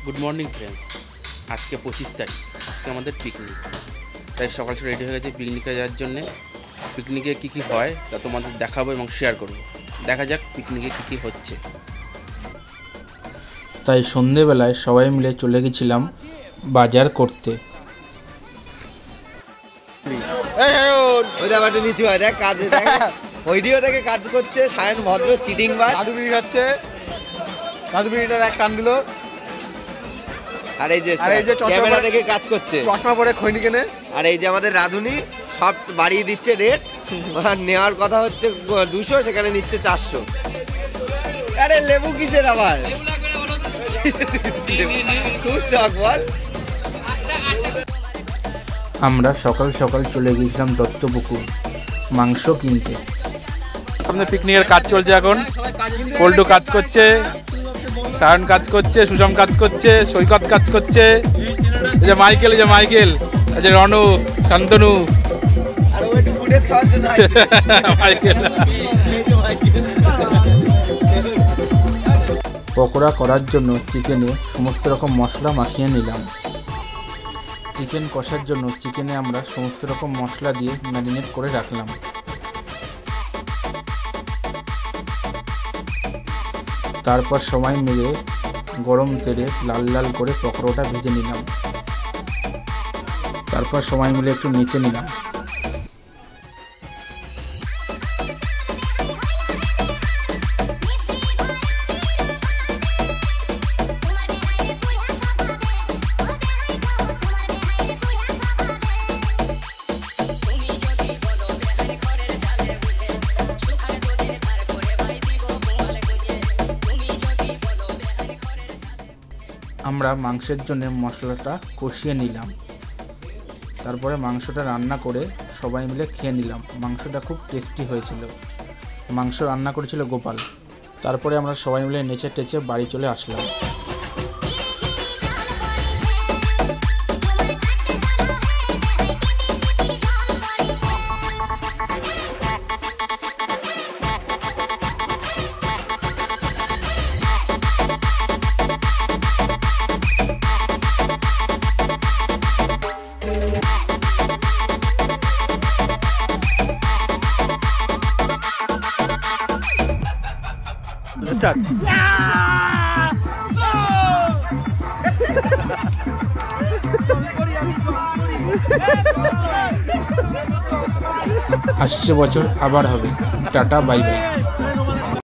Good morning friends. আজকে 25 তারিখ, আজকে আমাদের পিকনিক। তাই সকাল সকাল রেডি হয়ে গেছে পিকনিকে যাওয়ার জন্যে। পিকনিকে কী কী হয় তা তোমাদের দেখাবো এবং শেয়ার করবো। দেখা যাক পিকনিকে কী কী হচ্ছে। তাই সন্ধেবেলায় সবাই মিলে চলে গেছিলাম বাজার করতে। কাজ করছে সায়ন ভদ্র চিটিং বাজ, দাদু বিড়ি খাচ্ছে, দাদু বিড়িটার এক টান দিল। আর এই যে ক্যামেরা দেখে কাজ করছে, চশমা পরে খৈনি কেনে। আর এই যে আমাদের রাধুনি সব বাড়িয়ে দিচ্ছে রেট। নেওয়ার কথা হচ্ছে 200, সেখানে নিচ্ছে 400। আরে লেবু কিসের আবার, খুব শখ বল। আমরা সকাল সকাল চলে গিয়েছিলাম দত্তপুকুর মাংস কিনতে। আমাদের পিকনিকের কাজ চলছে এখন। পল্টু কাজ করছে, সায়ন কাজ করছে, সুষম কাজ করছে, সৈকত কাজ করছে, এই যে মাইকেল, এই যে রনু, শান্তনু। পকোড়া করার জন্য চিকেনে সমস্ত রকম মশলা মাখিয়ে নিলাম। চিকেন কষার জন্য চিকেনে আমরা সমস্ত রকম মশলা দিয়ে ম্যারিনেট করে রাখলাম। তারপর সবাই মিলে গরম তেলে লাল লাল করে পকোড়াটা ভেজে নিলাম। তারপর সবাই মিলে একটু নেচে নিলাম। আমরা মাংসের জন্য মশলাটা কষিয়ে নিলাম। তারপরে মাংসটা রান্না করে সবাই মিলে খেয়ে নিলাম। মাংসটা খুব টেস্টি হয়েছিল। মাংস রান্না করেছিল গোপাল। তারপরে আমরা সবাই মিলে নেচে টেচে বাড়ি চলে আসলাম। আসছে বছর আবার হবে। Tata, bye bye.